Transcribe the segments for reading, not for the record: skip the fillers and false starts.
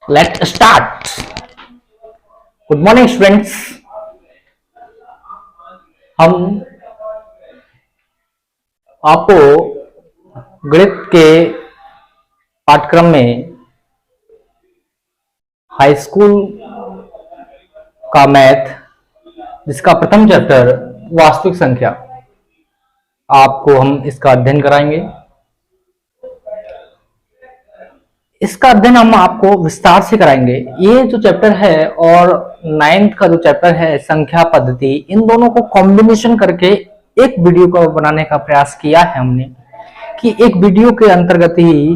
Let's start. Good morning, students. हम आपको गणित के पाठ्यक्रम में हाई स्कूल का मैथ जिसका प्रथम चैप्टर वास्तविक संख्या आपको हम इसका अध्ययन कराएंगे। इसका अध्ययन हम आपको विस्तार से कराएंगे। ये जो चैप्टर है और 9th का जो चैप्टर है संख्या पद्धति, इन दोनों को कॉम्बिनेशन करके एक वीडियो को बनाने का प्रयास किया है हमने कि एक वीडियो के अंतर्गत ही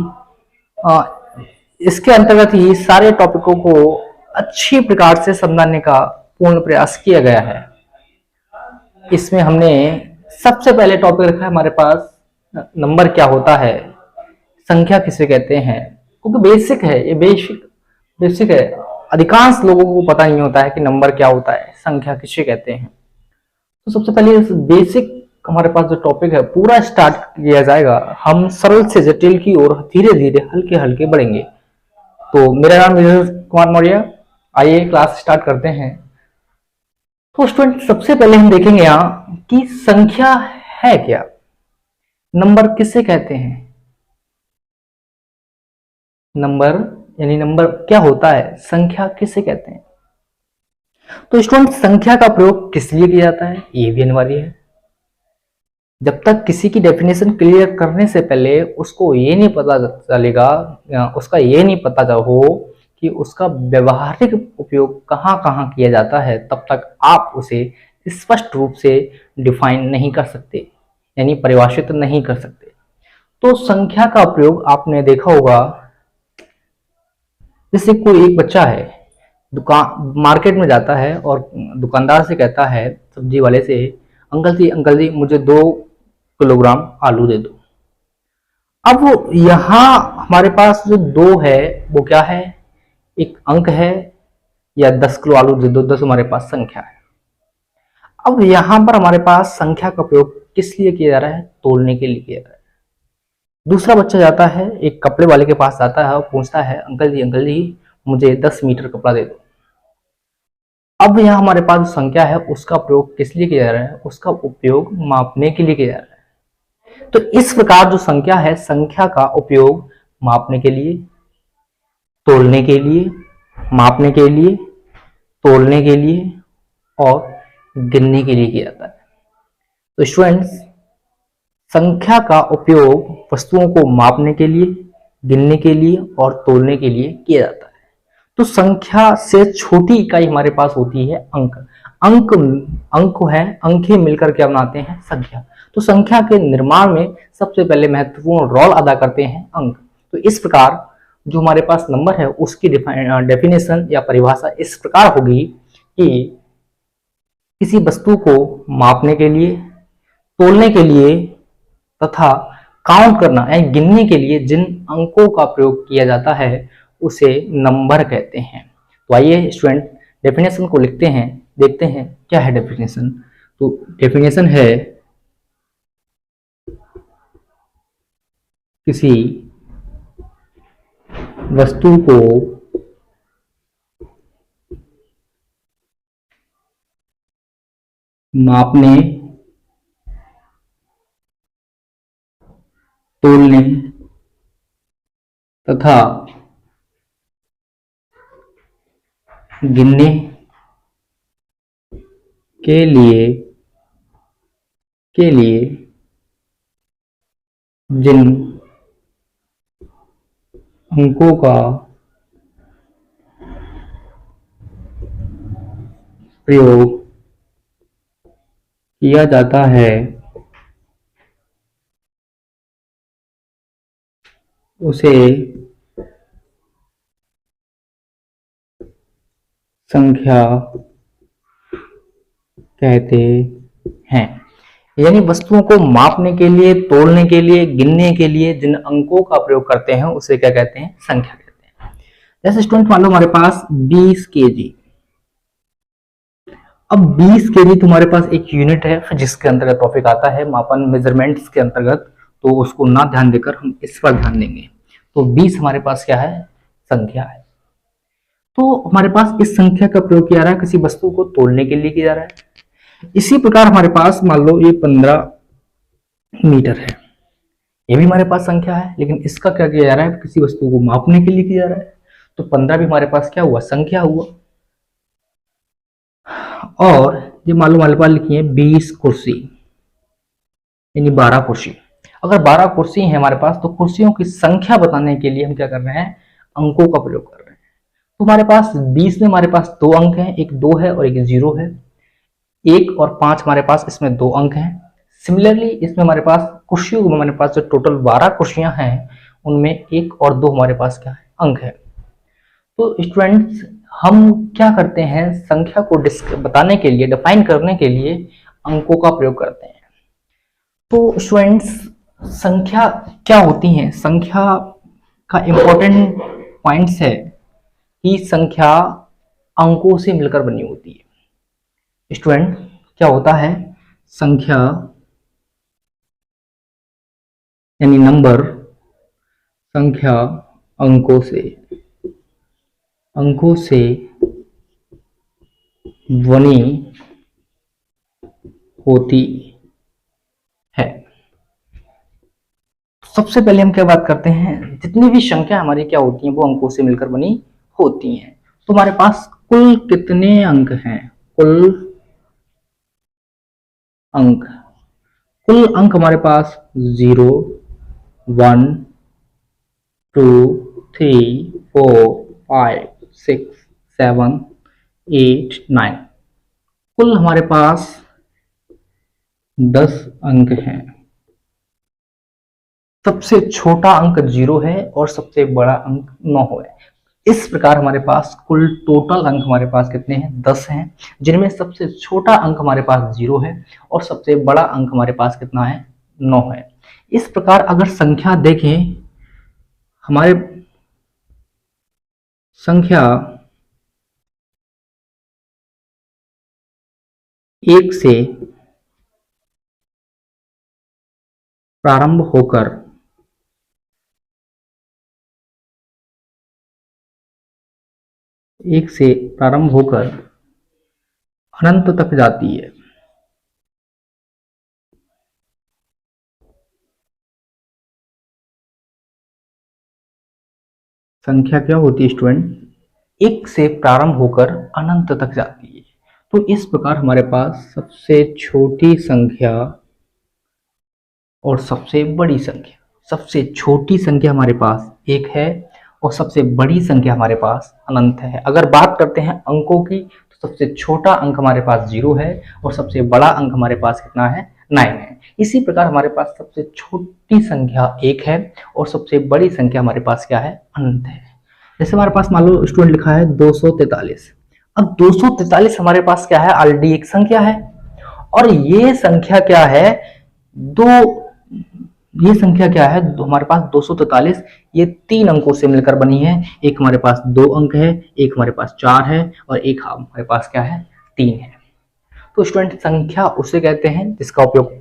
इसके अंतर्गत ही सारे टॉपिकों को अच्छी प्रकार से समझाने का पूर्ण प्रयास किया गया है। इसमें हमने सबसे पहले टॉपिक रखा है हमारे पास नंबर क्या होता है, संख्या किसे कहते हैं, क्योंकि बेसिक है, ये बेसिक है। अधिकांश लोगों को पता नहीं होता है कि नंबर क्या होता है, संख्या किसे कहते हैं। तो सबसे पहले इस बेसिक हमारे पास जो टॉपिक है पूरा स्टार्ट किया जाएगा। हम सरल से जटिल की ओर धीरे धीरे हल्के हल्के बढ़ेंगे। तो मेरा नाम विजय कुमार मौर्य, आइए क्लास स्टार्ट करते हैं। तो स्टूडेंट सबसे पहले हम देखेंगे यहाँ कि संख्या है क्या, नंबर किसे कहते हैं। नंबर यानी नंबर क्या होता है, संख्या किसे कहते हैं। तो स्टूडेंट संख्या का प्रयोग किस लिए किया जाता है ये भी अनिवार्य है। जब तक किसी की डेफिनेशन क्लियर करने से पहले उसको ये नहीं पता चलेगा, उसका ये नहीं पता हो कि उसका व्यवहारिक उपयोग कहाँ कहाँ किया जाता है, तब तक आप उसे स्पष्ट रूप से डिफाइन नहीं कर सकते, यानी परिभाषित नहीं कर सकते। तो संख्या का प्रयोग आपने देखा होगा, जैसे कोई एक बच्चा है, दुकान मार्केट में जाता है और दुकानदार से कहता है, सब्जी वाले से, अंकल जी मुझे 2 किलोग्राम आलू दे दो। अब वो यहाँ हमारे पास जो 2 है वो क्या है, एक अंक है, या 10 किलो आलू दे दो, 10 हमारे पास संख्या है। अब यहाँ पर हमारे पास संख्या का प्रयोग किस लिए किया जा रहा है, तोलने के लिए किया जा रहा है। दूसरा बच्चा जाता है, एक कपड़े वाले के पास जाता है और पूछता है, अंकल जी मुझे 10 मीटर कपड़ा दे दो। अब यहाँ हमारे पास जो संख्या है उसका प्रयोग किस लिए किया जा रहा है, उसका उपयोग मापने के लिए किया जा रहा है। तो इस प्रकार जो संख्या है, संख्या का उपयोग मापने के लिए, तोलने के लिए, मापने के लिए, तोलने के लिए और गिनने के लिए किया जाता है। तो स्टूडेंट्स संख्या का उपयोग वस्तुओं को मापने के लिए, गिनने के लिए और तोलने के लिए किया जाता है। तो संख्या से छोटी इकाई हमारे पास होती है अंक। अंक है, अंक ही मिलकर के बनाते हैं संख्या। तो संख्या के निर्माण में सबसे पहले महत्वपूर्ण रोल अदा करते हैं अंक। तो इस प्रकार जो हमारे पास नंबर है उसकी डेफिनेशन या परिभाषा इस प्रकार होगी कि किसी वस्तु को मापने के लिए, तोलने के लिए तथा काउंट करना यानी गिनने के लिए जिन अंकों का प्रयोग किया जाता है उसे नंबर कहते हैं। तो आइए स्टूडेंट डेफिनेशन को लिखते हैं, देखते हैं क्या है डेफिनेशन। तो डेफिनेशन है किसी वस्तु को मापने, तोलने तथा गिनने के लिए जिन अंकों का प्रयोग किया जाता है उसे संख्या कहते हैं। यानी वस्तुओं को मापने के लिए, तोलने के लिए, गिनने के लिए जिन अंकों का प्रयोग करते हैं उसे क्या कहते हैं, संख्या कहते हैं। जैसे स्टूडेंट मान लो हमारे पास 20 केजी। अब 20 केजी तुम्हारे पास एक यूनिट है जिसके अंतर्गत टॉपिक आता है मापन, मेजरमेंट्स के अंतर्गत, तो उसको ना ध्यान देकर हम इस पर ध्यान देंगे। तो 20 हमारे पास क्या है, संख्या है। तो हमारे पास इस संख्या का प्रयोग किया जा रहा है किसी वस्तु को तोड़ने के लिए किया जा रहा है। इसी प्रकार हमारे पास मान लो ये 15 मीटर है, ये भी हमारे पास संख्या है, लेकिन इसका क्या किया जा रहा है, किसी वस्तु को मापने के लिए किया जा रहा है। तो 15 भी हमारे पास क्या हुआ, संख्या हुआ। और ये मान लो हमारे पास लिखी है 20 कुर्सी, यानी 12 कुर्सी। अगर 12 कुर्सी है हमारे पास, तो कुर्सियों की संख्या बताने के लिए हम क्या कर रहे हैं, अंकों का प्रयोग कर रहे हैं। तो हमारे पास 20 में हमारे पास 2 अंक हैं, एक 2 है और एक 0 है। 1 और 5 हमारे पास इसमें 2 अंक हैं। सिमिलरली इसमें हमारे पास कुर्सियों में हमारे पास जो टोटल 12 कुर्सियां हैं उनमें 1 और 2 हमारे पास क्या है, अंक है। तो स्टूडेंट्स हम क्या करते हैं, संख्या को बताने के लिए, डिफाइन करने के लिए अंकों का प्रयोग करते हैं। तो स्टूडेंट्स संख्या क्या होती है, संख्या का इंपॉर्टेंट पॉइंट्स है कि संख्या अंकों से मिलकर बनी होती है। स्टूडेंट क्या होता है, संख्या यानी नंबर, संख्या अंकों से बनी होती है। सबसे पहले हम क्या बात करते हैं, जितनी भी संख्या हमारी क्या होती हैं वो अंकों से मिलकर बनी होती हैं। तो हमारे पास कुल कितने अंक हैं, कुल अंक हमारे पास 0 1 2 3 4 5 6 7 8 9, कुल हमारे पास 10 अंक हैं। सबसे छोटा अंक 0 है और सबसे बड़ा अंक 9 है। इस प्रकार हमारे पास कुल टोटल अंक हमारे पास कितने हैं, 10 हैं, जिनमें सबसे छोटा अंक हमारे पास 0 है और सबसे बड़ा अंक हमारे पास कितना है, 9 है। इस प्रकार अगर संख्या देखें, हमारे संख्या 1 से प्रारंभ होकर अनंत तक जाती है। संख्या क्या होती है स्टूडेंट, 1 से प्रारंभ होकर अनंत तक जाती है। तो इस प्रकार हमारे पास सबसे छोटी संख्या और सबसे बड़ी संख्या, सबसे छोटी संख्या हमारे पास 1 है और सबसे बड़ी संख्या हमारे पास अनंत है। अगर बात करते हैं अंकों की, तो सबसे छोटा अंक हमारे पास 0 है और सबसे बड़ा अंक हमारे पास कितना है, 9 है। इसी प्रकार हमारे पास सबसे छोटी संख्या 1 है और सबसे बड़ी संख्या हमारे पास क्या है, अनंत है। जैसे हमारे पास मान लो स्टूडेंट लिखा है 243। अब 243 हमारे पास क्या है, ऑलरेडी एक संख्या है और ये संख्या क्या है, ये संख्या क्या है, हमारे पास 243, ये 3 अंकों से मिलकर बनी है। एक हमारे पास 2 अंक है, एक हमारे पास 4 है और एक हमारे पास क्या है, 3 है। तो स्टूडेंट संख्या उसे कहते हैं जिसका उपयोग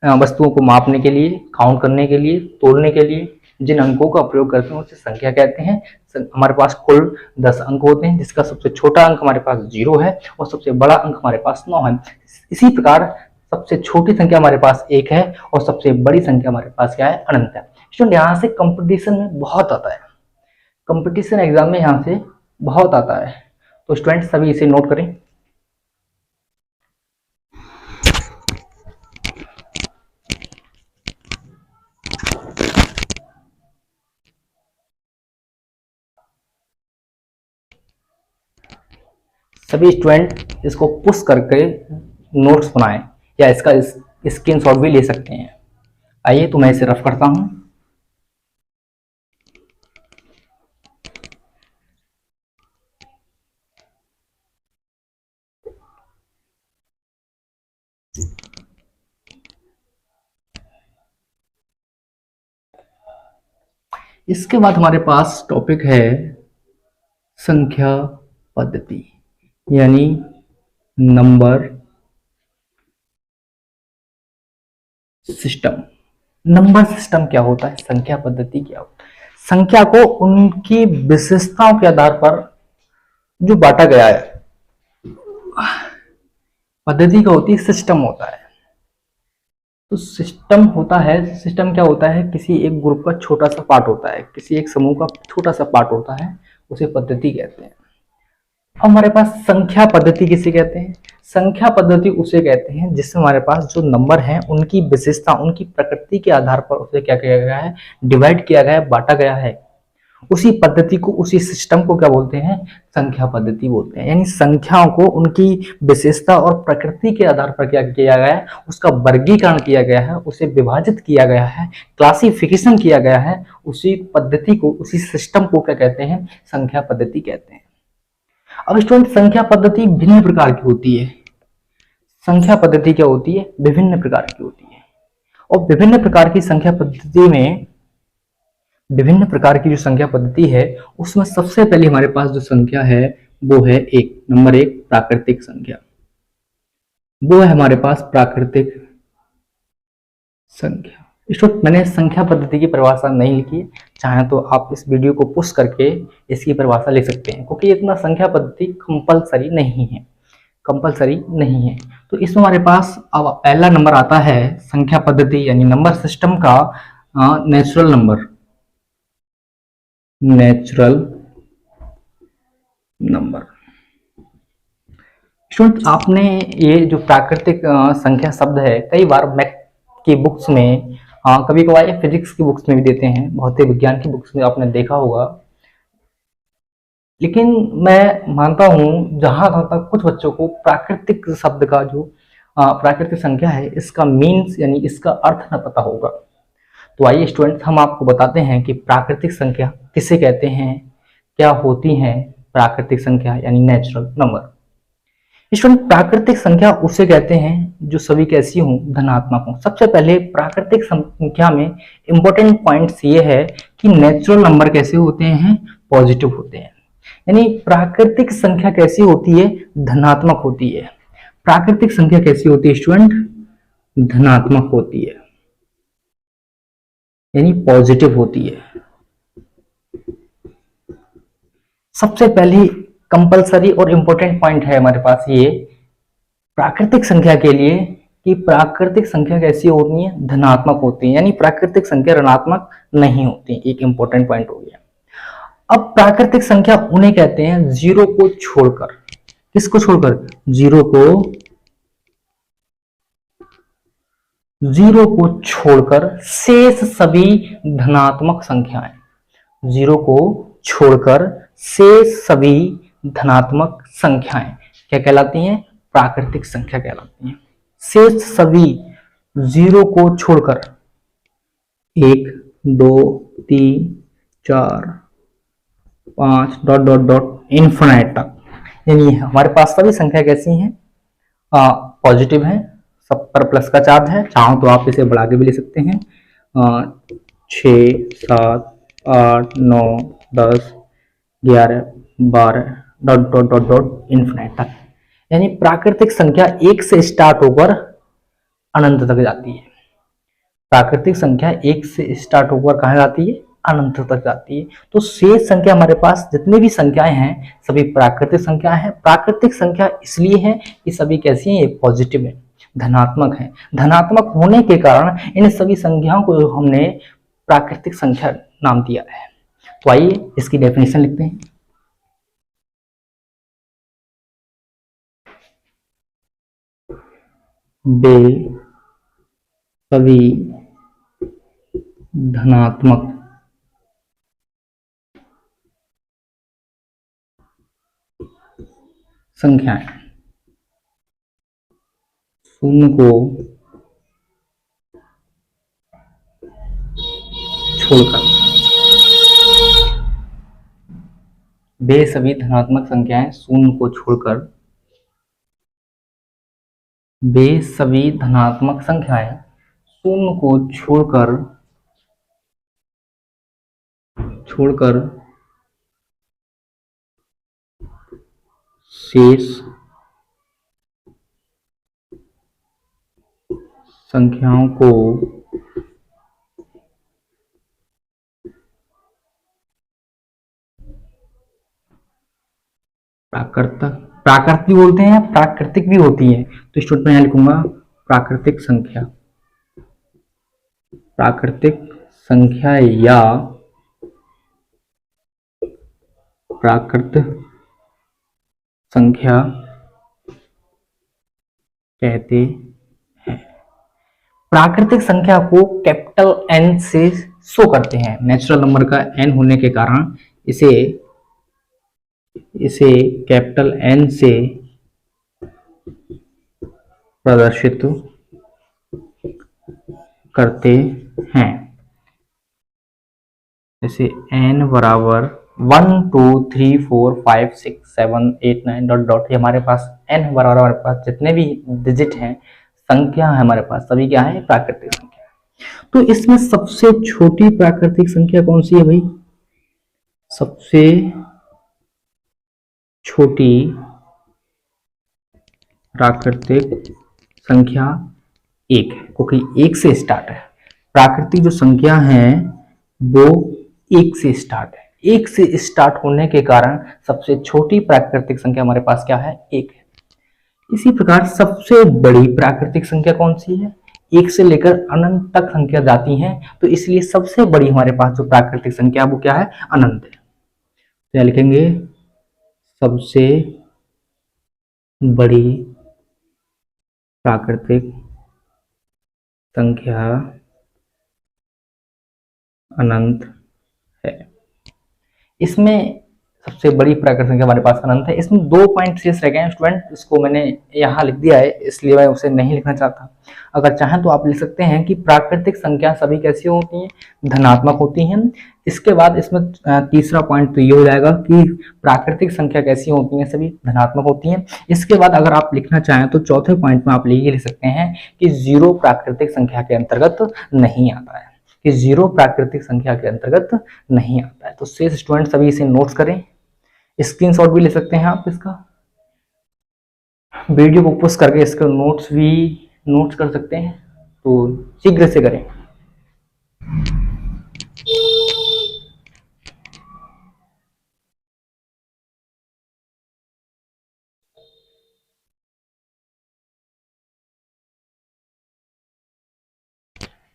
वस्तुओं को मापने के लिए, काउंट करने के लिए, तोड़ने के लिए जिन अंकों का प्रयोग करते हैं उसे संख्या कहते हैं। हमारे पास कुल 10 अंक होते हैं, जिसका सबसे छोटा अंक हमारे पास 0 है और सबसे बड़ा अंक हमारे पास 9 है। इसी प्रकार सबसे छोटी संख्या हमारे पास 1 है और सबसे बड़ी संख्या हमारे पास क्या है, अनंत है। स्टूडेंट यहाँ से कंपटीशन में बहुत आता है, कंपटीशन एग्जाम में यहाँ से बहुत आता है, तो स्टूडेंट सभी इसे नोट करें। सभी स्टूडेंट इसको पुश करके नोट्स बनाएं या इसका स्क्रीनशॉट भी ले सकते हैं। आइए तो मैं इसे रफ करता हूं। इसके बाद हमारे पास टॉपिक है संख्या पद्धति, यानी नंबर सिस्टम। नंबर सिस्टम क्या होता है, संख्या पद्धति क्या होता है। संख्या को उनकी विशेषताओं के आधार पर जो बांटा गया है। पद्धति क्या होती है? सिस्टम होता है। तो सिस्टम होता है, सिस्टम क्या होता है? किसी एक ग्रुप का छोटा सा पार्ट होता है, किसी एक समूह का छोटा सा पार्ट होता है, उसे पद्धति कहते हैं। अब हमारे पास संख्या पद्धति किसे कहते हैं? संख्या पद्धति उसे कहते हैं जिसमें हमारे पास जो नंबर हैं उनकी विशेषता, उनकी प्रकृति के आधार पर उसे क्या किया गया है? डिवाइड किया गया है, बांटा गया है। उसी पद्धति को, उसी सिस्टम को क्या बोलते हैं? संख्या पद्धति बोलते हैं। यानी संख्याओं को उनकी विशेषता और प्रकृति के आधार पर क्या किया गया है? उसका वर्गीकरण किया गया है, उसे विभाजित किया गया है, क्लासिफिकेशन किया गया है। उसी पद्धति को, उसी सिस्टम को क्या कहते हैं? संख्या पद्धति कहते हैं। अब स्टूडेंट, संख्या पद्धति भिन्न प्रकार की होती है। संख्या पद्धति क्या होती है? विभिन्न प्रकार की होती है। और विभिन्न प्रकार की संख्या पद्धति में, विभिन्न प्रकार की जो संख्या पद्धति है उसमें सबसे पहले हमारे पास जो संख्या है वो है एक, नंबर एक, प्राकृतिक संख्या। वो है हमारे पास प्राकृतिक संख्या। स्टूडेंट, मैंने संख्या पद्धति की परिभाषा नहीं लिखी है, चाहे तो आप इस वीडियो को पुश करके इसकी परिभाषा लिख सकते हैं, क्योंकि इतना संख्या पद्धति कंपलसरी नहीं है, कंपलसरी नहीं है। तो इसमें हमारे पास अब पहला नंबर आता है संख्या पद्धति यानी नंबर सिस्टम का, natural number. Natural number. Student, आपने ये जो प्राकृतिक संख्या शब्द है कई बार मैथ की बुक्स में, कभी कभार ये फिजिक्स की बुक्स में भी देते हैं, भौतिक विज्ञान की बुक्स में आपने देखा होगा। लेकिन मैं मानता हूं जहां तक कुछ बच्चों को प्राकृतिक शब्द का जो प्राकृतिक संख्या है इसका मीन्स यानी इसका अर्थ न पता होगा। तो आइए स्टूडेंट, हम आपको बताते हैं कि प्राकृतिक संख्या किसे कहते हैं, क्या होती हैं प्राकृतिक संख्या यानी नेचुरल नंबर। स्टूडेंट, प्राकृतिक संख्या उसे कहते हैं जो सभी कैसी हों? धनात्मक हों। सबसे पहले प्राकृतिक संख्या में इंपॉर्टेंट पॉइंट्स ये है कि नेचुरल नंबर कैसे होते हैं? पॉजिटिव होते हैं। यानी प्राकृतिक संख्या कैसी होती है? धनात्मक होती है। प्राकृतिक संख्या कैसी होती है स्टूडेंट? धनात्मक होती है, यानी पॉजिटिव होती है। सबसे पहली कंपलसरी और इंपॉर्टेंट पॉइंट है हमारे पास ये प्राकृतिक संख्या के लिए कि प्राकृतिक संख्या कैसी होती है? धनात्मक होती है, यानी प्राकृतिक संख्या ऋणात्मक नहीं होती। एक इंपॉर्टेंट पॉइंट हो गया। अब प्राकृतिक संख्या उन्हें कहते हैं जीरो को छोड़कर। किसको छोड़कर? जीरो को, जीरो को छोड़कर शेष सभी धनात्मक संख्याएं। जीरो को छोड़कर शेष सभी धनात्मक संख्याएं क्या कहलाती हैं? प्राकृतिक संख्या कहलाती हैं। शेष सभी, जीरो को छोड़कर, एक, दो, तीन, चार, पांच, डॉट डॉट डॉट इन्फिनाइट तक। यानी हमारे पास सभी संख्या कैसी हैं? पॉजिटिव है, सब पर प्लस का चार्ज है। चाहो तो आप इसे बढ़ा के भी ले सकते हैं, 6, 7, 8, 9, 10, 11, 12, dot dot dot dot infinite तक। यानी प्राकृतिक संख्या एक से स्टार्ट होकर अनंत तक जाती है। प्राकृतिक संख्या एक से स्टार्ट होकर कहाँ जाती है? अनंत तक जाती है। तो शेष संख्या हमारे पास जितनी भी संख्याएं हैं सभी प्राकृतिक संख्या है। प्राकृतिक संख्या इसलिए है कि सभी कैसी हैं? ये पॉजिटिव है, धनात्मक है। धनात्मक होने के कारण इन सभी संख्याओं को हमने प्राकृतिक संख्या नाम दिया है। तो आइए इसकी डेफिनेशन लिखते हैं। वे सभी धनात्मक संख्याएं शून्य को छोड़कर, वे सभी धनात्मक संख्याएं शून्य को छोड़कर, वे सभी धनात्मक संख्याएं शून्य को छोड़कर छोड़कर शेष संख्याओं को प्राकृतिक बोलते हैं, प्राकृतिक भी होती है, तो स्टूडेंट मैं यहाँ लिखूंगा प्राकृतिक संख्या। प्राकृतिक संख्या या प्राकृत संख्या कहते हैं। प्राकृतिक संख्या को कैपिटल एन से शो करते हैं। नेचुरल नंबर का एन होने के कारण इसे कैपिटल एन से प्रदर्शित करते हैं। जैसे n बराबर 1 2 3 4 5 6 7 8 9 डॉट डॉट, ये हमारे पास n बराबर हमारे पास जितने भी डिजिट हैं, संख्या है हमारे पास, सभी क्या है? प्राकृतिक संख्या। तो इसमें सबसे छोटी प्राकृतिक संख्या कौन सी है भाई? सबसे छोटी प्राकृतिक संख्या 1 है, क्योंकि 1 से स्टार्ट है। प्राकृतिक जो संख्या है वो 1 से स्टार्ट है। 1 से स्टार्ट होने के कारण सबसे छोटी प्राकृतिक संख्या हमारे पास क्या है? 1 है। इसी प्रकार सबसे बड़ी प्राकृतिक संख्या कौन सी है? 1 से लेकर अनंत तक संख्या जाती हैं, तो इसलिए सबसे बड़ी हमारे पास जो प्राकृतिक संख्या वो क्या है? अनंत है। तो लिखेंगे सबसे बड़ी प्राकृतिक संख्या अनंत है। इसमें सबसे बड़ी प्राकृतिक संख्या हमारे पास अनंत है। इसमें 2 पॉइंट शेष रह गए हैं स्टूडेंट, इसको मैंने यहाँ लिख दिया है, इसलिए मैं उसे नहीं लिखना चाहता। अगर चाहें तो आप लिख सकते हैं कि प्राकृतिक संख्या सभी कैसी होती हैं? धनात्मक होती हैं। इसके बाद इसमें तीसरा पॉइंट तो ये हो जाएगा कि प्राकृतिक संख्या कैसी होती हैं? सभी धनात्मक होती हैं। इसके बाद अगर आप लिखना चाहें तो चौथे पॉइंट में आप ये लिख सकते हैं कि 0 प्राकृतिक संख्या के अंतर्गत नहीं आता है, कि 0 प्राकृतिक संख्या के अंतर्गत नहीं आता है। तो शेष स्टूडेंट सभी इसे नोट्स करें, स्क्रीनशॉट भी ले सकते हैं आप इसका, वीडियो को पोस्ट करके इसका नोट्स भी नोट्स कर सकते हैं, तो शीघ्र से करें।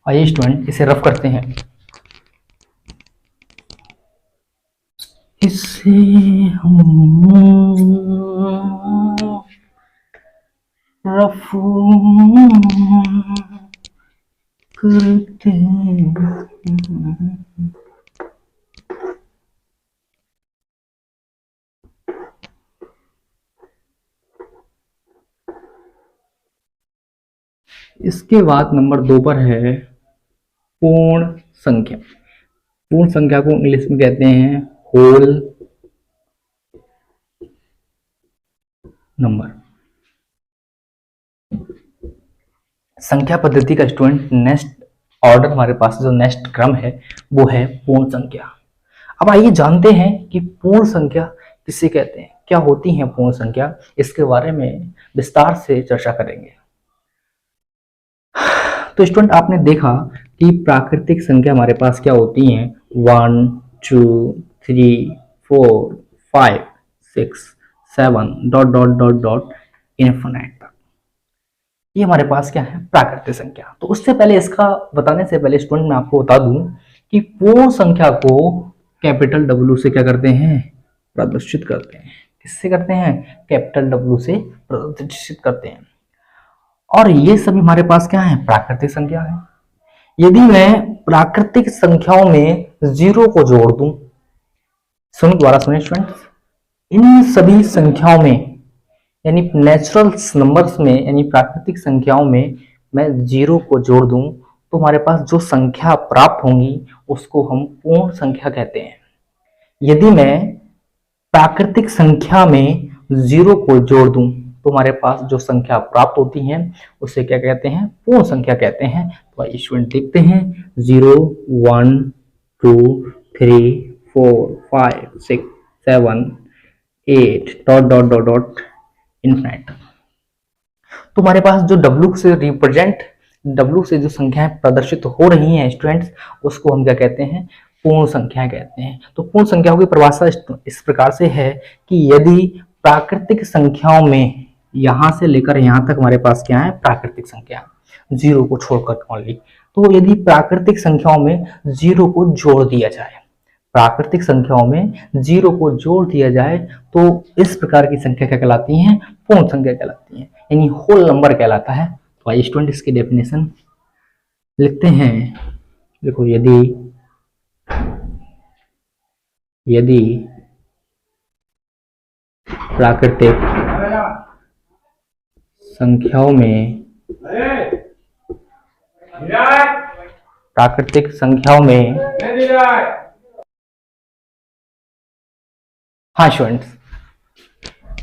आइए स्टूडेंट इसे रफ करते हैं। इसे हम रफ करते हैं। इसके बाद नंबर 2 पर है पूर्ण संख्या। पूर्ण संख्या को इंग्लिश में कहते हैं होल नंबर। संख्या पद्धति का स्टूडेंट नेक्स्ट ऑर्डर हमारे पास जो नेक्स्ट क्रम है वो है पूर्ण संख्या। अब आइए जानते हैं कि पूर्ण संख्या किसे कहते हैं, क्या होती है पूर्ण संख्या, इसके बारे में विस्तार से चर्चा करेंगे। तो स्टूडेंट आपने देखा कि प्राकृतिक संख्या हमारे पास क्या होती हैं? 1 2 3 4 5 6 7 dot dot dot dot infinite तक, ये हमारे पास क्या है? प्राकृतिक संख्या। तो उससे पहले, इसका बताने से पहले स्टूडेंट मैं आपको बता दूं कि पूर्ण संख्या को कैपिटल W से क्या करते हैं? प्रदर्शित करते हैं। किससे करते हैं? कैपिटल W से प्रदर्शित करते हैं। और ये सभी हमारे पास क्या है? प्राकृतिक संख्या है। यदि मैं प्राकृतिक संख्याओं में 0 को जोड़ दूं, सुनिए दोबारा सुनिए स्टूडेंट्स, इन सभी संख्याओं में यानी नेचुरल नंबर्स में यानी प्राकृतिक संख्याओं में मैं 0 को जोड़ दूं तो हमारे पास जो संख्या प्राप्त होंगी उसको हम पूर्ण संख्या कहते हैं। यदि मैं प्राकृतिक संख्या में 0 को जोड़ दूं तो हमारे पास जो संख्या प्राप्त होती हैं उसे क्या कहते हैं? पूर्ण संख्या कहते हैं। तो आइए स्टूडेंट देखते हैं 0 1 2 3 4 5 6 7 8 dot dot dot dot infinite. तो हमारे पास जो W से जो संख्याएं प्रदर्शित हो रही हैं स्टूडेंट्स, उसको हम क्या कहते हैं? पूर्ण संख्या कहते हैं। तो पूर्ण संख्याओं की परिभाषा इस प्रकार से है कि यदि प्राकृतिक संख्याओं में यहां से लेकर यहां तक हमारे पास क्या है, प्राकृतिक संख्या, जीरो को छोड़कर ओनली। तो यदि प्राकृतिक संख्याओं में जीरो को जोड़ दिया जाए, प्राकृतिक संख्याओं में जीरो को जोड़ दिया जाए तो इस प्रकार की संख्या क्या कहलाती हैं, पूर्ण संख्या कहलाती हैं, यानी होल नंबर कहलाता है। तो आइए स्टूडेंट इसकी डेफिनेशन लिखते हैं। देखो, यदि प्राकृतिक संख्याओं में हाँ स्टूडेंट्स,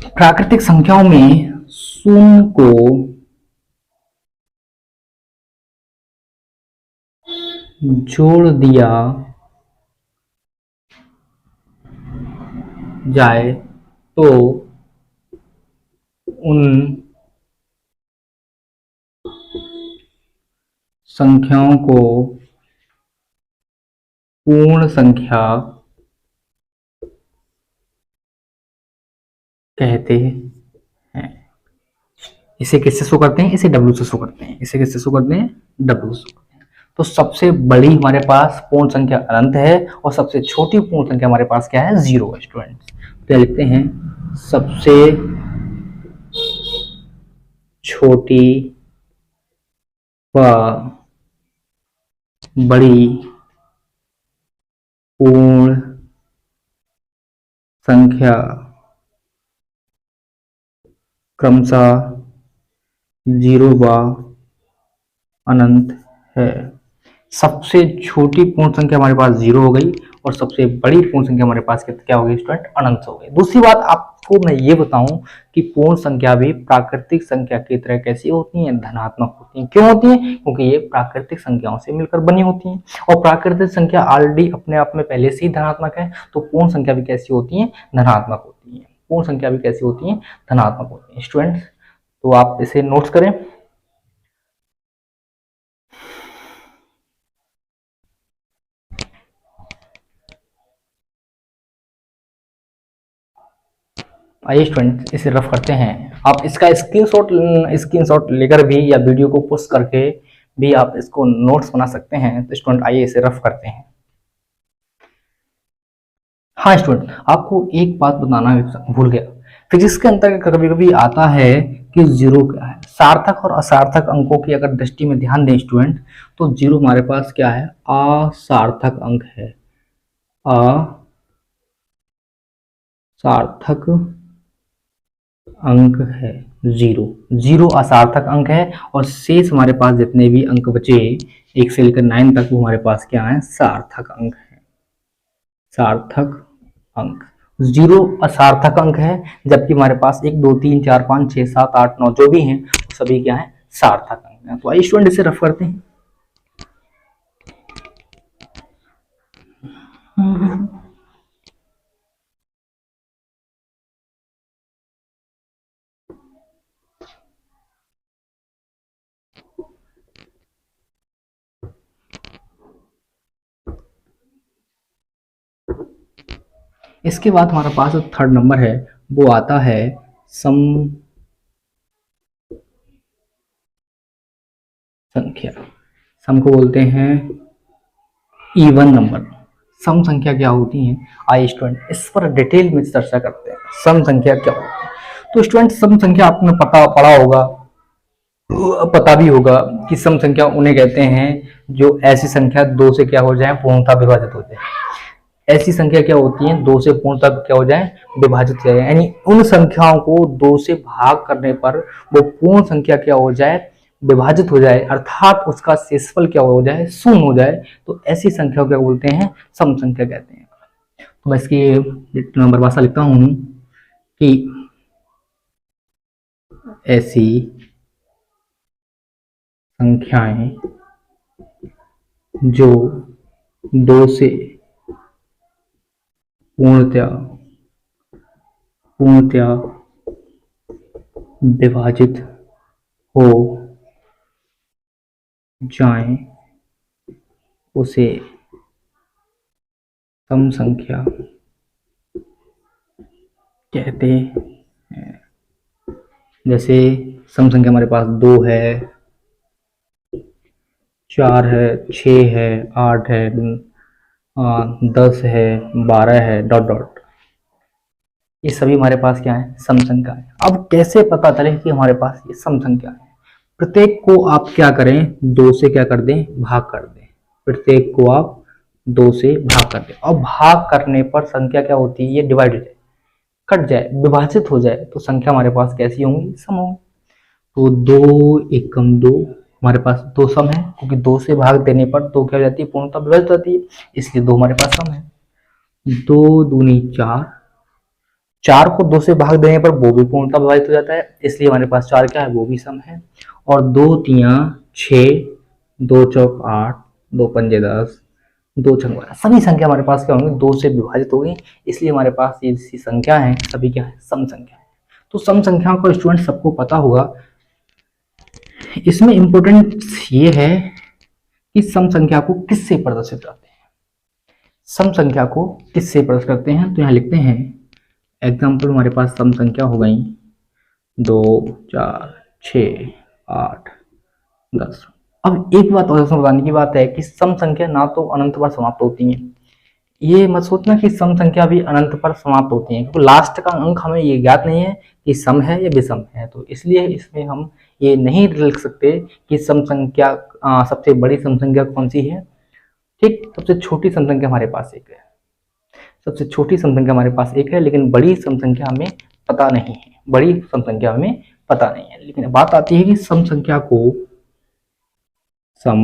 प्राकृतिक संख्याओं में शून्य को जोड़ दिया जाए तो उन संख्याओं को पूर्ण संख्या कहते हैं। इसे किससे शो करते हैं, इसे W से शो करते हैं। इसे किससे शो करते हैं, W से शो करते हैं। तो सबसे बड़ी हमारे पास पूर्ण संख्या अनंत है और सबसे छोटी पूर्ण संख्या हमारे पास क्या है, जीरो है स्टूडेंट्स। तो लिखते हैं सबसे छोटी व बड़ी पूर्ण संख्या क्रमशः जीरो व अनंत है। सबसे छोटी पूर्ण संख्या हमारे पास जीरो हो गई और सबसे बड़ी पूर्ण संख्या हमारे पास क्या हो गई स्टूडेंट, अनंत हो गई। दूसरी बात आपको मैं ये बताऊं कि पूर्ण संख्या भी प्राकृतिक संख्या की तरह कैसी होती हैं, धनात्मक होती हैं। क्यों होती हैं, क्योंकि ये प्राकृतिक संख्याओं से मिलकर बनी होती हैं और प्राकृतिक संख्या ऑलरेडी अपने आप में पहले से ही धनात्मक है। तो पूर्ण संख्या भी कैसी होती है, धनात्मक होती है। पूर्ण संख्या भी कैसी होती है, धनात्मक होती है स्टूडेंट्स। तो आप इसे नोट्स करें। आइए स्टूडेंट इसे रफ करते हैं। आप इसका स्क्रीनशॉट लेकर भी या वीडियो को पुश करके भी आप इसको नोट्स बना सकते हैं। तो स्टूडेंट आइए इसे रफ करते हैं। हाँ स्टूडेंट, आपको एक बात बताना भूल गया, फिजिक्स के अंतर्गत कभी कभी आता है कि जीरो क्या है। सार्थक और असार्थक अंकों की अगर दृष्टि में ध्यान दें स्टूडेंट, तो जीरो हमारे पास क्या है, असार्थक अंक है। असार्थक अंक है जीरो। जीरो असार्थक अंक है और शेष हमारे पास जितने भी अंक बचे 1 से लेकर 9 तक, वो हमारे पास क्या है, सार्थक अंक है। सार्थक अंक, जीरो असार्थक अंक है, जबकि हमारे पास 1 2 3 4 5 6 7 8 9 जो भी हैं सभी क्या है, सार्थक अंक है। तो आइए स्टूडेंट इसे रफ करते हैं। इसके बाद हमारे पास जो थर्ड नंबर है वो आता है सम संख्या। सम को बोलते हैं इवन नंबर। सम संख्या क्या होती है, आइए स्टूडेंट इस पर डिटेल में चर्चा करते हैं। सम संख्या क्या होती है, तो स्टूडेंट सम संख्या आपने पढ़ा होगा, पता भी होगा कि सम संख्या उन्हें कहते हैं जो ऐसी संख्या दो से क्या हो जाए, पूर्णतः विभाजित हो जाए। ऐसी संख्या क्या होती है, दो से पूर्णतः क्या हो जाए, विभाजित हो जाए, यानी उन संख्याओं को दो से भाग करने पर वो पूर्ण संख्या क्या हो जाए, विभाजित हो जाए, अर्थात उसका शेषफल क्या हो जाए, शून्य हो जाए। तो ऐसी संख्या को क्या बोलते हैं, सम संख्या कहते हैं। तो मैं इसकी नंबर भाषा लिखता हूं कि ऐसी संख्याएं जो दो से पूर्णतया विभाजित हो जाएं उसे सम संख्या कहते जैसे सम संख्या हमारे पास 2 है, 4 है, 6 है, 8 है, 10 है, 12 है, डॉट डॉट। ये सभी हमारे पास क्या है? सम संख्या है। अब कैसे पता चले कि हमारे पास ये सम संख्या है? प्रत्येक को आप क्या करें? 2 से क्या कर दें? भाग कर दें। प्रत्येक को आप 2 से भाग कर दें, और भाग करने पर संख्या क्या होती है? ये डिवाइड हो जाए, कट जाए, विभाजित हो जाए, तो संख्या हमारे पास कैसी होंगी? सम होंगी। तो 2 एकम 2, हमारे पास 2 सम है, क्योंकि 2 से भाग देने पर 2 क्या हो जाती है? पूर्णतः विभाजित हो जाती है, इसलिए 2 हमारे पास सम है। 2 दूनी 4, 4 को 2 से भाग देने पर वो भी पूर्णतः विभाजित हो जाता है, इसलिए हमारे पास 4 क्या है? वो भी सम है। और 2 तिया 6, 2 चौक 8, 2 पंजे 10, 2 छंग 12, सभी संख्या हमारे पास क्या होंगी? 2 से विभाजित हो गई, इसलिए हमारे पास ये संख्या है सभी क्या है? सम संख्या है। तो सम संख्याओं का स्टूडेंट सबको पता होगा। इसमें इंपॉर्टेंट ये है कि सम संख्या को किससे प्रदर्शित करते हैं? सम संख्या को किससे प्रदर्शित करते हैं? तो यहाँ लिखते हैं एग्जाम्पल, हमारे पास सम संख्या हो गई 2, 4, 6, 8, 10। अब एक बात और बताने की बात है कि सम संख्या ना तो अनंत पर समाप्त होती है, ये मत सोचना कि सम संख्या भी अनंत पर समाप्त होती है, क्योंकि लास्ट का अंक हमें ये ज्ञात नहीं है कि सम है या विषम है, तो इसलिए इसमें हम ये नहीं लिख सकते कि सम संख्या सबसे बड़ी सम संख्या कौन सी है। ठीक, सबसे छोटी सम संख्या हमारे पास एक है, सबसे छोटी सम संख्या हमारे पास एक है, लेकिन बड़ी सम संख्या हमें पता नहीं है, बड़ी सम संख्या हमें पता नहीं है। लेकिन बात आती है कि सम संख्या को सम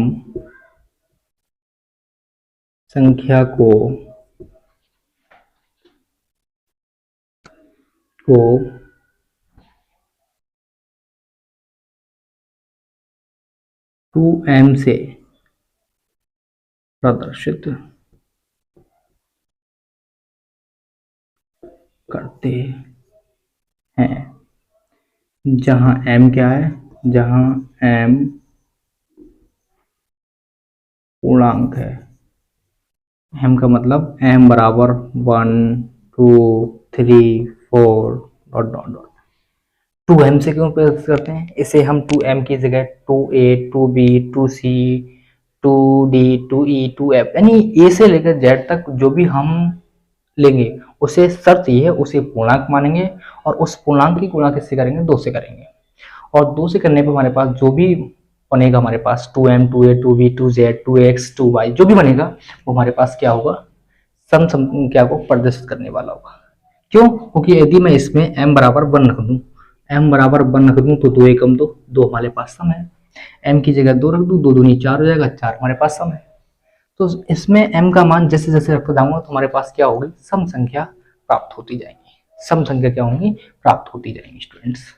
संख्या को टू एम से प्रदर्शित करते हैं, जहां m क्या है? जहां m पूर्णांक है। m का मतलब m बराबर 1, 2, 3, 4 डॉट डॉट डॉट। 2m से क्यों प्रदर्शित करते हैं? इसे हम 2m की जगह 2a, 2b, 2c, 2d, 2e, 2f यानी a से लेकर z तक जो भी हम लेंगे उसे शर्त ये है, उसे पूर्णांक मानेंगे, और उस पूर्णांक की गुणा किससे करेंगे? 2 से करेंगे। और 2 से करने पर हमारे पास जो भी बनेगा, हमारे पास 2m, 2a, 2b, 2z, 2x, 2y जो भी बनेगा वो हमारे पास क्या होगा? सम संख्या को प्रदर्शित करने वाला होगा। क्यों? क्योंकि यदि मैं इसमें m बराबर 1 रख दूं, m बराबर 1 रख दूं तो 2 एकम 2, 2 हमारे पास सम है। m की जगह 2 रख दूं, 2 दूनी 4 हो जाएगा, 4 हमारे पास सम है। तो इसमें m का मान जैसे जैसे रखता जाऊंगा तो हमारे पास क्या होगी? सम संख्या प्राप्त होती जाएंगी। सम संख्या क्या होंगी? प्राप्त होती जाएंगी स्टूडेंट्स।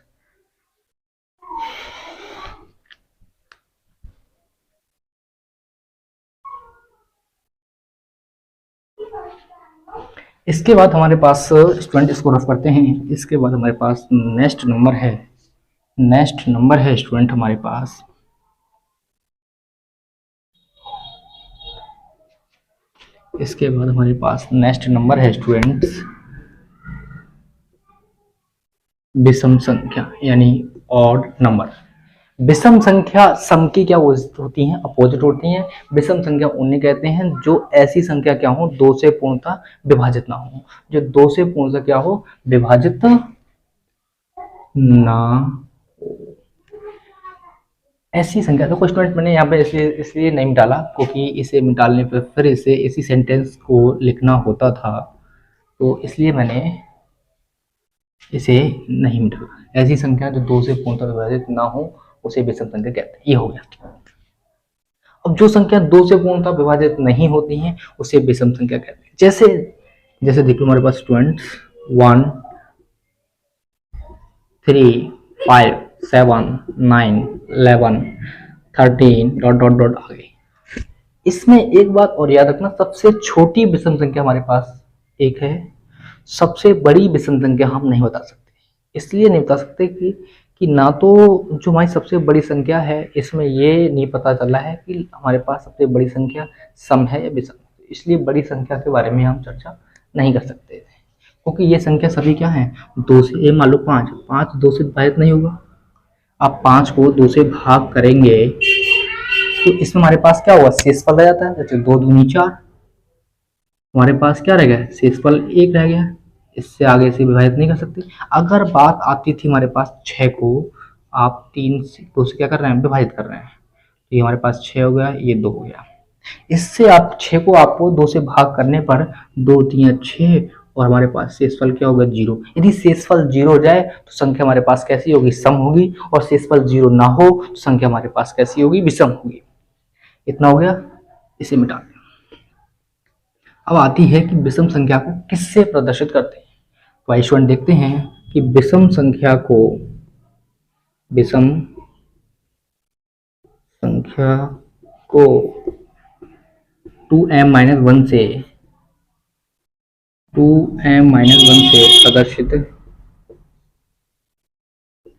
इसके बाद हमारे पास स्टूडेंट इसको रफ करते हैं। इसके बाद हमारे पास नेक्स्ट नंबर है, नेक्स्ट नंबर है स्टूडेंट हमारे पास इसके बाद हमारे पास नेक्स्ट नंबर है स्टूडेंट्स विषम संख्या यानी ऑड नंबर। विषम संख्या सम की क्या होती हैं? अपोजिट होती हैं। विषम संख्या उन्हें कहते हैं जो ऐसी संख्या क्या हो? 2 से पूर्णतः विभाजित ना हो, जो 2 से पूर्णतः क्या हो? विभाजित ना हो, ऐसी संख्या। तो कुछ स्टूडेंट मैंने यहाँ पे इसलिए नहीं डाला क्योंकि इसे मिटाने पर फिर इसे इसी सेंटेंस को लिखना होता था, तो इसलिए मैंने इसे नहीं मिटाया। ऐसी संख्या जो 2 से पूर्णतः विभाजित ना हो उसे विषम संख्या कहते हैं। ये हो गया। अब जो संख्या 2 से पूर्णतः विभाजित नहीं होती है उसे विषम संख्या कहते हैं। जैसे जैसे देख लो हमारे पास स्टूडेंट्स 1, 3, 5, 7, 9, 11, 13 डॉट डॉट डॉट आ गई। इसमें एक बात और याद रखना, सबसे छोटी विषम संख्या हमारे पास एक है, सबसे बड़ी विषम संख्या हम नहीं बता सकते। इसलिए नहीं बता सकते कि ना तो जो हमारी सबसे बड़ी संख्या है इसमें ये नहीं पता चला है कि हमारे पास सबसे बड़ी संख्या सम है या विषम, इसलिए बड़ी संख्या के बारे में हम चर्चा नहीं कर सकते थे। क्योंकि ये संख्या सभी क्या है, 2 से, ये मान लो 5, 5 2 से विभाजित नहीं होगा। आप 5 को 2 से भाग करेंगे तो इसमें हमारे पास क्या होगा, शेषफल रह जाता है, जैसे 2 दूनी 4, हमारे पास क्या रह गया, शेषफल 1 रह गया। इससे आगे से विभाजित नहीं कर सकते। अगर बात आती थी हमारे पास 6 को, आप 3 से 2 से क्या कर रहे हैं, विभाजित कर रहे हैं, तो ये हमारे पास 6 हो गया, ये 2 हो गया। इससे आप 6 को आपको 2 से भाग करने पर 2 3 6, और हमारे पास शेषफल क्या होगा, 0। यदि शेषफल 0 हो जाए तो संख्या हमारे पास कैसी होगी, सम होगी, और शेषफल 0 ना हो तो संख्या हमारे पास कैसी होगी, विषम होगी। इतना हो गया, इसे मिटा दें। अब आती है कि विषम संख्या को किससे प्रदर्शित करते हैं। तो आइए स्टूडेंट देखते हैं कि विषम संख्या को 2m-1 से प्रदर्शित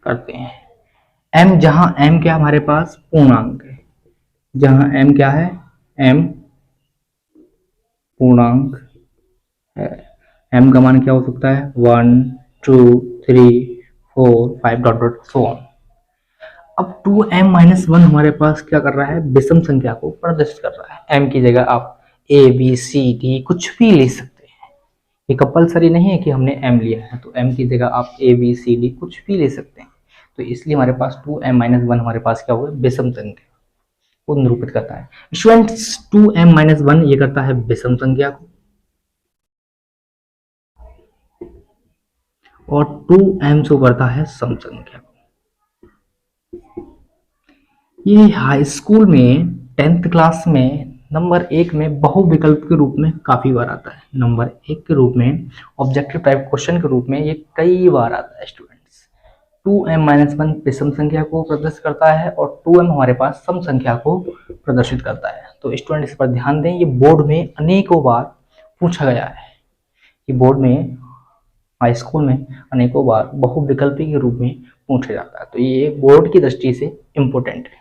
करते हैं। m, जहां m क्या हमारे पास पूर्णांक है, जहां m क्या है, m पूर्णांक है। m का मान क्या हो सकता है, 1 2 3 4 5 डॉट डॉट सो ऑन। अब 2m-1 हमारे पास क्या कर रहा है, विषम संख्या को प्रदर्शित कर रहा है। m की जगह आप a b c d कुछ भी ले सकते हैं, ये कंपलसरी नहीं है कि हमने m लिया है, तो m की जगह आप a b c d कुछ भी ले सकते हैं। तो इसलिए हमारे पास 2m-1 हमारे पास क्या हुआ, विषम संख्या को निरूपित करता है। स्टूडेंट्स 2m-1 ये करता है विषम संख्या को, और 2m शो करता है सम संख्या को। ये हाई स्कूल में 10th क्लास में नंबर 1 में बहुविकल्प के रूप में काफी बार आता है। नंबर 1 के रूप में ऑब्जेक्टिव टाइप क्वेश्चन के रूप में ये कई बार आता है। स्टूडेंट्स 2m-1 विषम संख्या को प्रदर्शित करता है और 2m हमारे पास सम संख्या को प्रदर्शित करता है। तो स्टूडेंट इस पर ध्यान दें, ये बोर्ड में अनेकों बार पूछा गया है। ये बोर्ड में हाई स्कूल में अनेकों बार बहुविकल्पी के रूप में पूछा जाता है, तो ये बोर्ड की दृष्टि से इम्पोर्टेंट है।